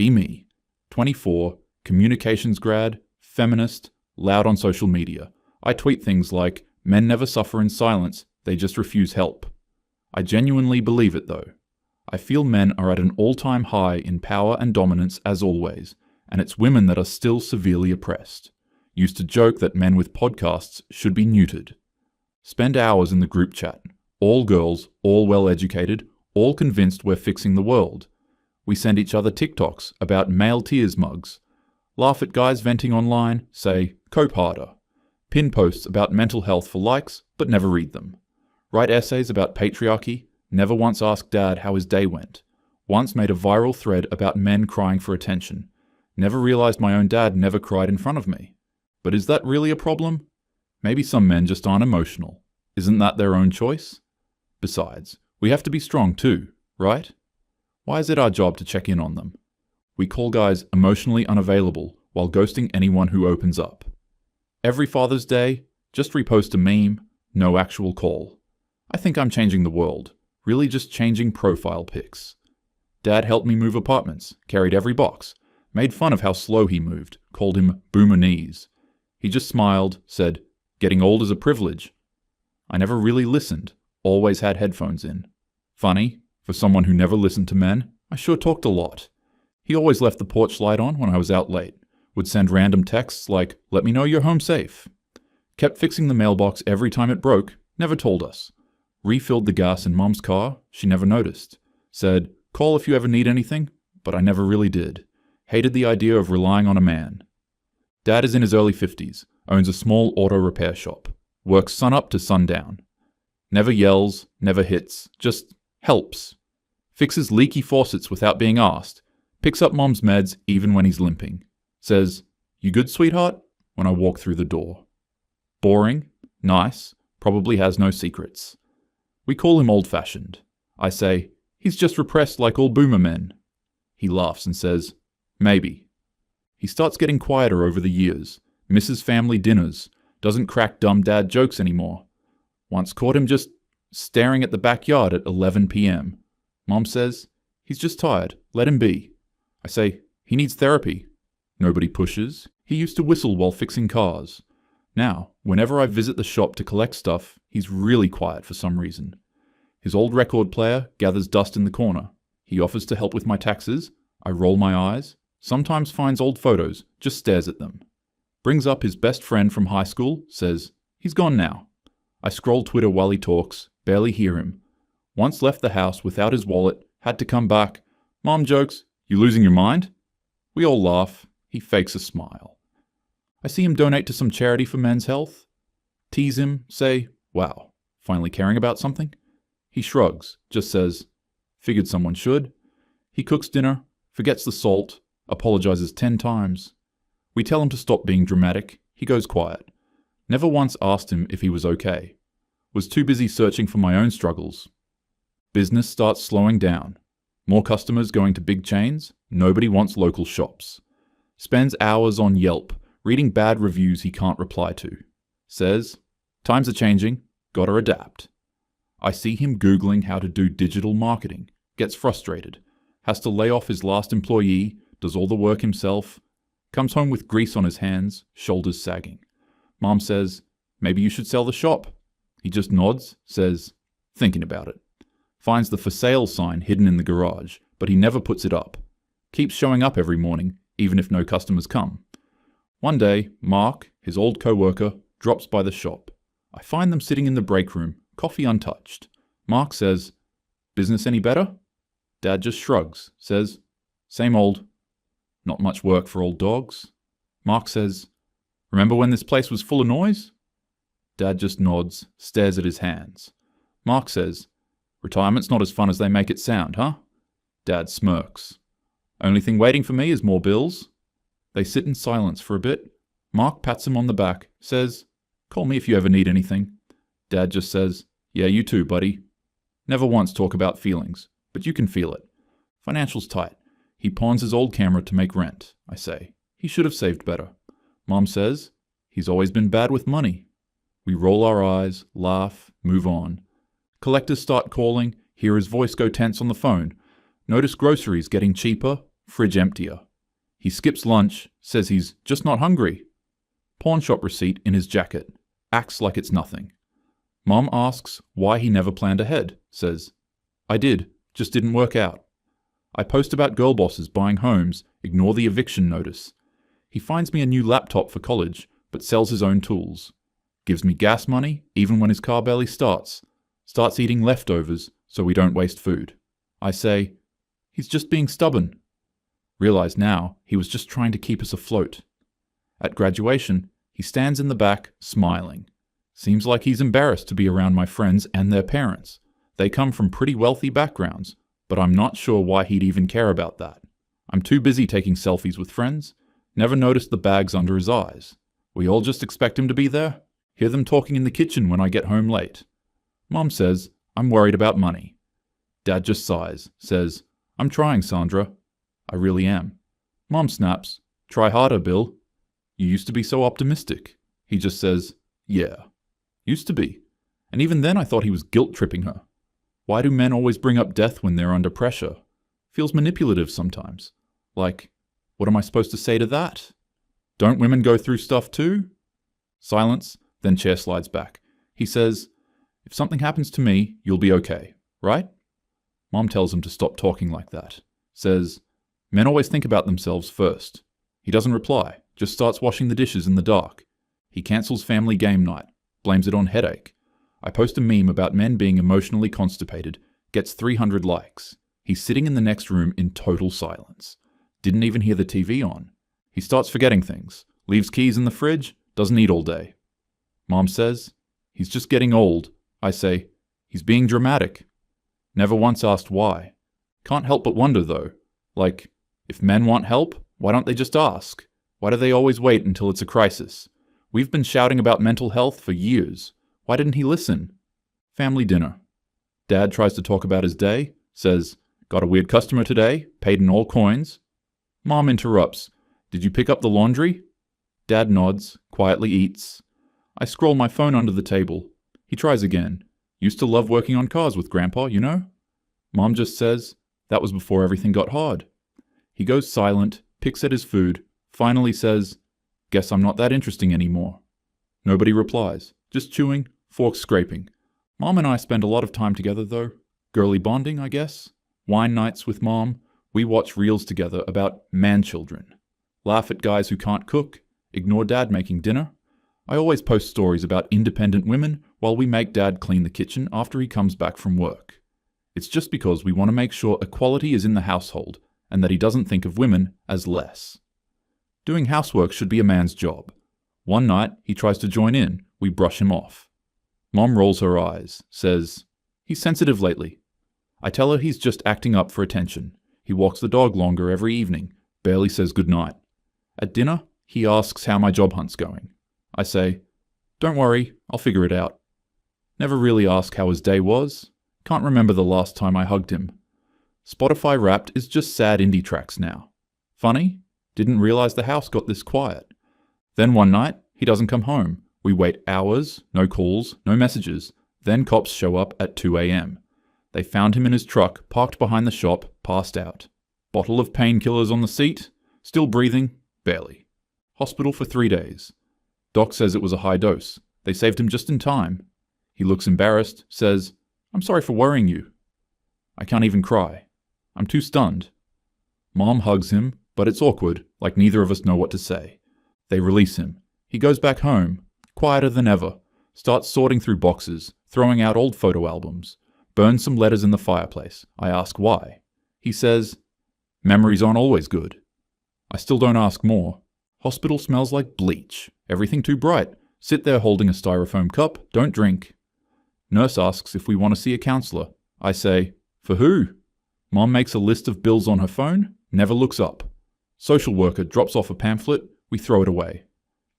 Be me. 24, communications grad, feminist, loud on social media. I tweet things like, men never suffer in silence, they just refuse help. I genuinely believe it though. I feel men are at an all-time high in power and dominance as always, and it's women that are still severely oppressed. Used to joke that men with podcasts should be neutered. Spend hours in the group chat. All girls, all well-educated, all convinced we're fixing the world. We send each other TikToks about male tears mugs. Laugh at guys venting online, say, cope harder. Pin posts about mental health for likes, but never read them. Write essays about patriarchy, never once ask dad how his day went. Once made a viral thread about men crying for attention. Never realized my own dad never cried in front of me. But is that really a problem? Maybe some men just aren't emotional. Isn't that their own choice? Besides, we have to be strong too, right? Why is it our job to check in on them? We call guys emotionally unavailable while ghosting anyone who opens up. Every Father's Day, just repost a meme, no actual call. I think I'm changing the world, really just changing profile pics. Dad helped me move apartments, carried every box, made fun of how slow he moved, called him boomer knees. He just smiled, said, getting old is a privilege. I never really listened, always had headphones in. Funny, for someone who never listened to men, I sure talked a lot. He always left the porch light on when I was out late, would send random texts like, let me know you're home safe. Kept fixing the mailbox every time it broke, never told us. Refilled the gas in Mom's car, she never noticed. Said, call if you ever need anything, but I never really did. Hated the idea of relying on a man. Dad is in his early 50s, owns a small auto repair shop, works sunup to sundown. Never yells, never hits, just helps. Fixes leaky faucets without being asked. Picks up Mom's meds even when he's limping. Says, you good, sweetheart? When I walk through the door. Boring, nice, probably has no secrets. We call him old-fashioned. I say, he's just repressed like all boomer men. He laughs and says, maybe. He starts getting quieter over the years, misses family dinners, doesn't crack dumb dad jokes anymore. Once caught him just staring at the backyard at 11 p.m. Mom says, he's just tired, let him be. I say, he needs therapy. Nobody pushes. He used to whistle while fixing cars. Now, whenever I visit the shop to collect stuff, he's really quiet for some reason. His old record player gathers dust in the corner. He offers to help with my taxes. I roll my eyes. Sometimes finds old photos, just stares at them. Brings up his best friend from high school, says, he's gone now. I scroll Twitter while he talks, barely hear him. Once left the house without his wallet, had to come back. Mom jokes, you losing your mind? We all laugh. He fakes a smile. I see him donate to some charity for men's health. Tease him, say, wow, finally caring about something? He shrugs, just says, figured someone should. He cooks dinner, forgets the salt, apologizes 10 times. We tell him to stop being dramatic. He goes quiet. Never once asked him if he was okay. Was too busy searching for my own struggles. Business starts slowing down. More customers going to big chains. Nobody wants local shops. Spends hours on Yelp, reading bad reviews he can't reply to. Says, times are changing, gotta adapt. I see him Googling how to do digital marketing, gets frustrated, has to lay off his last employee, does all the work himself, comes home with grease on his hands, shoulders sagging. Mom says, maybe you should sell the shop. He just nods, says, thinking about it. Finds the for sale sign hidden in the garage, but he never puts it up. Keeps showing up every morning, even if no customers come. One day, Mark, his old co-worker, drops by the shop. I find them sitting in the break room, coffee untouched. Mark says, business any better? Dad just shrugs, says, same old. Not much work for old dogs. Mark says, remember when this place was full of noise? Dad just nods, stares at his hands. Mark says, retirement's not as fun as they make it sound, huh? Dad smirks. Only thing waiting for me is more bills. They sit in silence for a bit. Mark pats him on the back, says, call me if you ever need anything. Dad just says, yeah, you too, buddy. Never once talk about feelings, but you can feel it. Financial's tight. He pawns his old camera to make rent, I say. He should have saved better. Mom says, he's always been bad with money. We roll our eyes, laugh, move on. Collectors start calling, hear his voice go tense on the phone. Notice groceries getting cheaper, fridge emptier. He skips lunch, says he's just not hungry. Pawn shop receipt in his jacket. Acts like it's nothing. Mom asks why he never planned ahead. Says, I did, just didn't work out. I post about girl bosses buying homes, ignore the eviction notice. He finds me a new laptop for college, but sells his own tools. Gives me gas money, even when his car barely starts. Starts eating leftovers, so we don't waste food. I say, he's just being stubborn. Realize now, he was just trying to keep us afloat. At graduation, he stands in the back, smiling. Seems like he's embarrassed to be around my friends and their parents. They come from pretty wealthy backgrounds, but I'm not sure why he'd even care about that. I'm too busy taking selfies with friends. Never noticed the bags under his eyes. We all just expect him to be there. Hear them talking in the kitchen when I get home late. Mom says, I'm worried about money. Dad just sighs, says, I'm trying, Sandra. I really am. Mom snaps, try harder, Bill. You used to be so optimistic. He just says, yeah. Used to be. And even then I thought he was guilt-tripping her. Why do men always bring up death when they're under pressure? Feels manipulative sometimes. Like, what am I supposed to say to that? Don't women go through stuff too? Silence, then chair slides back. He says, if something happens to me, you'll be okay, right? Mom tells him to stop talking like that. Says, men always think about themselves first. He doesn't reply, just starts washing the dishes in the dark. He cancels family game night, blames it on headache. I post a meme about men being emotionally constipated, gets 300 likes. He's sitting in the next room in total silence. Didn't even hear the TV on. He starts forgetting things, leaves keys in the fridge, doesn't eat all day. Mom says, he's just getting old. I say, he's being dramatic. Never once asked why. Can't help but wonder though, like, if men want help, why don't they just ask? Why do they always wait until it's a crisis? We've been shouting about mental health for years. Why didn't he listen? Family dinner. Dad tries to talk about his day, says, got a weird customer today, paid in all coins. Mom interrupts, did you pick up the laundry? Dad nods, quietly eats. I scroll my phone under the table. He tries again. Used to love working on cars with Grandpa, you know? Mom just says, that was before everything got hard. He goes silent, picks at his food, finally says, guess I'm not that interesting anymore. Nobody replies, just chewing, forks scraping. Mom and I spend a lot of time together though. Girly bonding, I guess. Wine nights with Mom. We watch reels together about man-children. Laugh at guys who can't cook. Ignore Dad making dinner. I always post stories about independent women while we make Dad clean the kitchen after he comes back from work. It's just because we want to make sure equality is in the household and that he doesn't think of women as less. Doing housework should be a man's job. One night, he tries to join in. We brush him off. Mom rolls her eyes, says, he's sensitive lately. I tell her he's just acting up for attention. He walks the dog longer every evening, barely says goodnight. At dinner, he asks how my job hunt's going. I say, don't worry, I'll figure it out. Never really ask how his day was. Can't remember the last time I hugged him. Spotify Wrapped is just sad indie tracks now. Funny? Didn't realize the house got this quiet. Then one night, he doesn't come home. We wait hours, no calls, no messages. Then cops show up at 2 a.m. They found him in his truck, parked behind the shop, passed out. Bottle of painkillers on the seat, still breathing, barely. Hospital for 3 days. Doc says it was a high dose. They saved him just in time. He looks embarrassed, says, I'm sorry for worrying you. I can't even cry. I'm too stunned. Mom hugs him, but it's awkward, like neither of us know what to say. They release him. He goes back home, quieter than ever, starts sorting through boxes, throwing out old photo albums, burns some letters in the fireplace. I ask why. He says, memories aren't always good. I still don't ask more. Hospital smells like bleach. Everything too bright. Sit there holding a styrofoam cup, don't drink. Nurse asks if we want to see a counselor. I say, for who? Mom makes a list of bills on her phone, never looks up. Social worker drops off a pamphlet, we throw it away.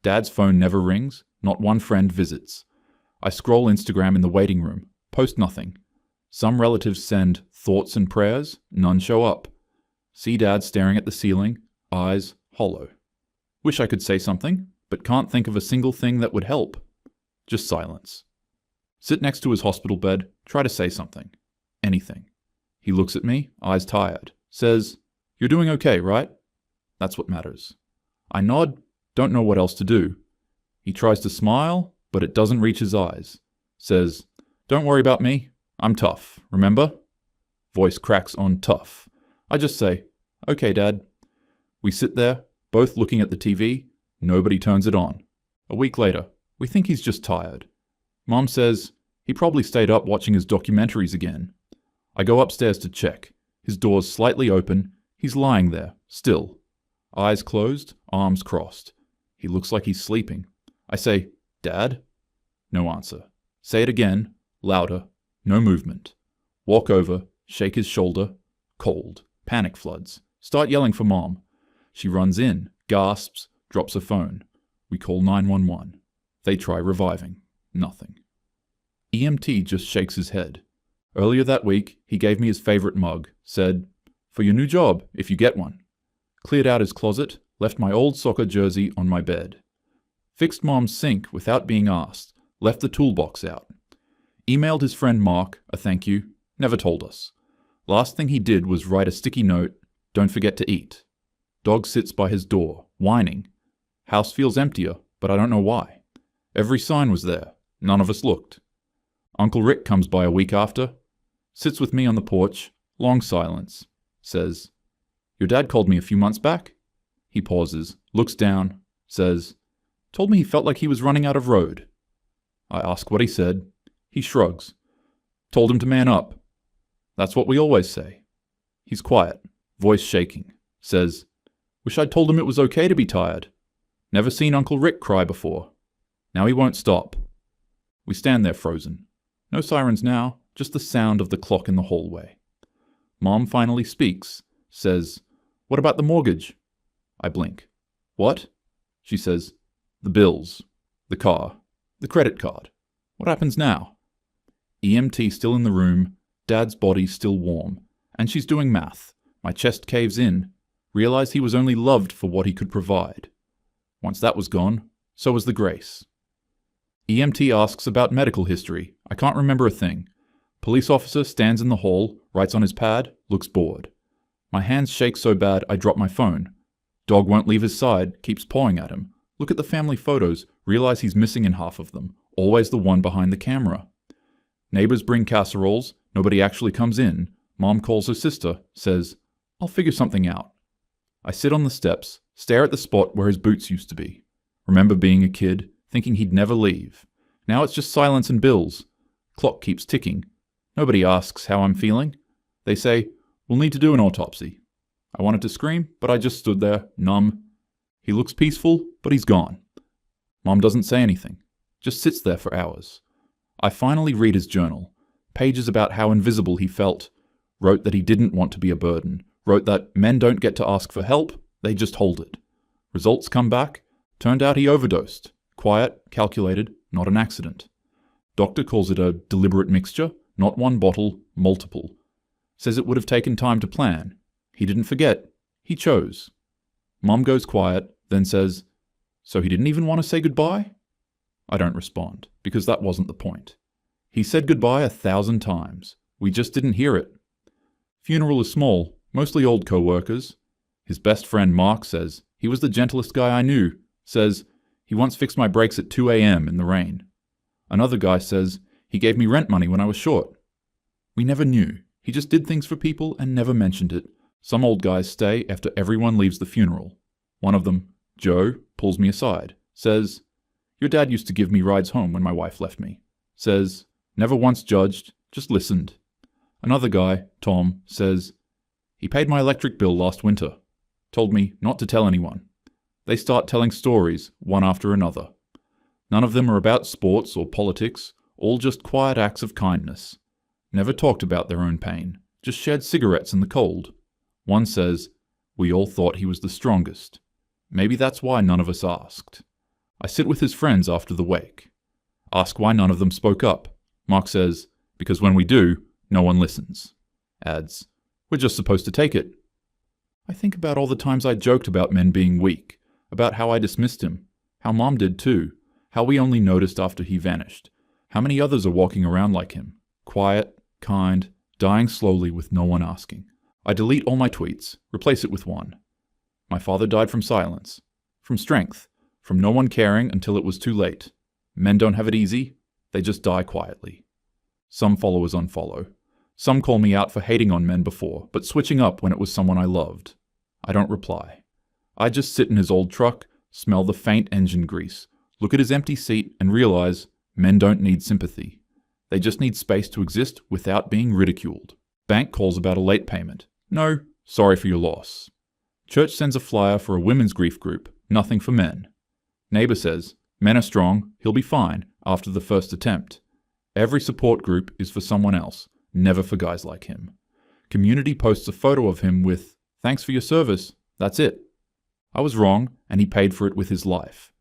Dad's phone never rings, not one friend visits. I scroll Instagram in the waiting room, post nothing. Some relatives send thoughts and prayers, none show up. See Dad staring at the ceiling, eyes hollow. Wish I could say something, but can't think of a single thing that would help. Just silence. Sit next to his hospital bed, try to say something. Anything. He looks at me, eyes tired, says, You're doing okay, right? That's what matters. I nod, don't know what else to do. He tries to smile, but it doesn't reach his eyes. Says, "Don't worry about me. I'm tough, remember?" Voice cracks on tough. I just say, "Okay, Dad." We sit there, both looking at the TV. Nobody turns it on. A week later, we think he's just tired. Mom says he probably stayed up watching his documentaries again. I go upstairs to check. His door's slightly open. He's lying there, still. Eyes closed, arms crossed. He looks like he's sleeping. I say, "Dad?" No answer. Say it again, louder. No movement. Walk over, shake his shoulder. Cold. Panic floods. Start yelling for Mom. She runs in, gasps, drops her phone. We call 911. They try reviving. Nothing. EMT just shakes his head. Earlier that week, he gave me his favorite mug, said, "For your new job, if you get one." Cleared out his closet, left my old soccer jersey on my bed. Fixed Mom's sink without being asked, left the toolbox out. Emailed his friend Mark a thank you, never told us. Last thing he did was write a sticky note, "Don't forget to eat." Dog sits by his door, whining. House feels emptier, but I don't know why. Every sign was there. None of us looked. Uncle Rick comes by a week after, sits with me on the porch, long silence, says, "Your dad called me a few months back?" He pauses, looks down, says, "Told me he felt like he was running out of road." I ask what he said. He shrugs. "Told him to man up." That's what we always say. He's quiet, voice shaking, says, "Wish I'd told him it was okay to be tired. Never seen Uncle Rick cry before. Now he won't stop." We stand there frozen. No sirens now, just the sound of the clock in the hallway. Mom finally speaks, says, "What about the mortgage?" I blink. "What?" She says, "The bills, the car, the credit card. What happens now?" EMT still in the room, Dad's body still warm, and she's doing math. My chest caves in. Realize he was only loved for what he could provide. Once that was gone, so was the grace. EMT asks about medical history. I can't remember a thing. Police officer stands in the hall, writes on his pad, looks bored. My hands shake so bad I drop my phone. Dog won't leave his side, keeps pawing at him. Look at the family photos, realize he's missing in half of them, always the one behind the camera. Neighbors bring casseroles, nobody actually comes in. Mom calls her sister, says, "I'll figure something out." I sit on the steps, stare at the spot where his boots used to be. Remember being a kid, thinking he'd never leave. Now it's just silence and bills. Clock keeps ticking. Nobody asks how I'm feeling. They say, "We'll need to do an autopsy." I wanted to scream, but I just stood there, numb. He looks peaceful, but he's gone. Mom doesn't say anything, just sits there for hours. I finally read his journal. Pages about how invisible he felt. Wrote that he didn't want to be a burden. Wrote that men don't get to ask for help, they just hold it. Results come back. Turned out he overdosed. Quiet, calculated, not an accident. Doctor calls it a deliberate mixture, not one bottle, multiple. Says it would have taken time to plan. He didn't forget. He chose. Mom goes quiet, then says, "So he didn't even want to say goodbye?" I don't respond, because that wasn't the point. He said goodbye 1,000 times. We just didn't hear it. Funeral is small, mostly old co-workers. His best friend Mark says he was the gentlest guy I knew. Says he once fixed my brakes at 2 a.m. in the rain. Another guy says he gave me rent money when I was short. We never knew. He just did things for people and never mentioned it. Some old guys stay after everyone leaves the funeral. One of them, Joe, pulls me aside. Says, "Your dad used to give me rides home when my wife left me." Says, "Never once judged, just listened." Another guy, Tom, says, "He paid my electric bill last winter. Told me not to tell anyone." They start telling stories, one after another. None of them are about sports or politics, all just quiet acts of kindness. Never talked about their own pain, just shared cigarettes in the cold. One says, "We all thought he was the strongest." Maybe that's why none of us asked. I sit with his friends after the wake. Ask why none of them spoke up. Mark says, "Because when we do, no one listens." Adds, "We're just supposed to take it." I think about all the times I joked about men being weak, about how I dismissed him, how Mom did too, how we only noticed after he vanished, how many others are walking around like him, quiet, kind, dying slowly with no one asking. I delete all my tweets, replace it with one. My father died from silence, from strength, from no one caring until it was too late. Men don't have it easy, they just die quietly. Some followers unfollow. Some call me out for hating on men before, but switching up when it was someone I loved. I don't reply. I just sit in his old truck, smell the faint engine grease, look at his empty seat and realize men don't need sympathy. They just need space to exist without being ridiculed. Bank calls about a late payment. No, sorry for your loss. Church sends a flyer for a women's grief group, nothing for men. Neighbor says, men are strong, he'll be fine, after the first attempt. Every support group is for someone else, never for guys like him. Community posts a photo of him with, thanks for your service, that's it. I was wrong, and he paid for it with his life.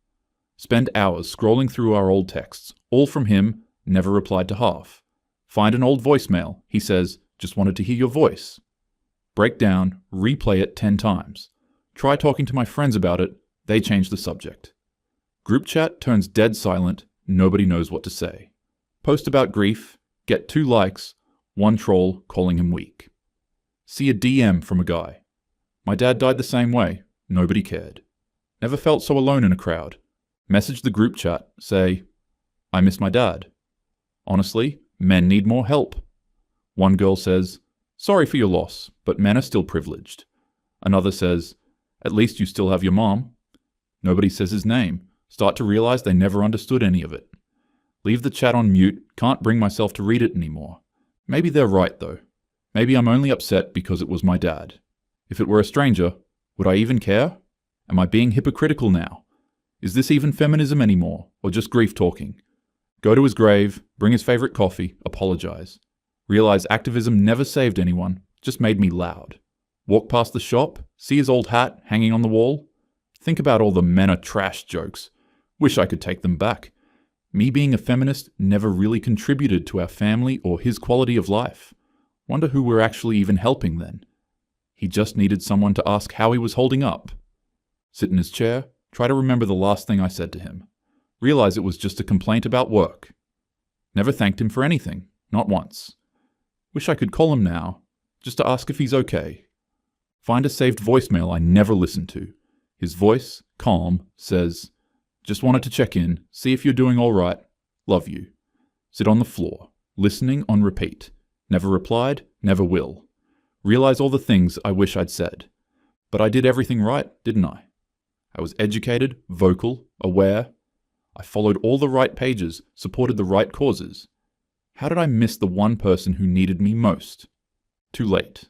Spend hours scrolling through our old texts, all from him, never replied to half. Find an old voicemail, he says, just wanted to hear your voice. Break down, replay it 10 times. Try talking to my friends about it, they change the subject. Group chat turns dead silent, nobody knows what to say. Post about grief, get 2 likes, 1 troll calling him weak. See a DM from a guy. My dad died the same way, nobody cared. Never felt so alone in a crowd. Message the group chat, say, I miss my dad. Honestly, men need more help. One girl says, sorry for your loss, but men are still privileged. Another says, at least you still have your mom. Nobody says his name. Start to realize they never understood any of it. Leave the chat on mute, can't bring myself to read it anymore. Maybe they're right though. Maybe I'm only upset because it was my dad. If it were a stranger, would I even care? Am I being hypocritical now? Is this even feminism anymore, or just grief talking? Go to his grave, bring his favorite coffee, apologize. Realize activism never saved anyone, just made me loud. Walk past the shop, see his old hat hanging on the wall. Think about all the men are trash jokes. Wish I could take them back. Me being a feminist never really contributed to our family or his quality of life. Wonder who we're actually even helping then. He just needed someone to ask how he was holding up. Sit in his chair, try to remember the last thing I said to him. Realize it was just a complaint about work. Never thanked him for anything, not once. Wish I could call him now, just to ask if he's okay. Find a saved voicemail I never listened to. His voice, calm, says, just wanted to check in, see if you're doing all right. Love you. Sit on the floor, listening on repeat. Never replied, never will. Realize all the things I wish I'd said. But I did everything right, didn't I? I was educated, vocal, aware. I followed all the right pages, supported the right causes. How did I miss the one person who needed me most? Too late.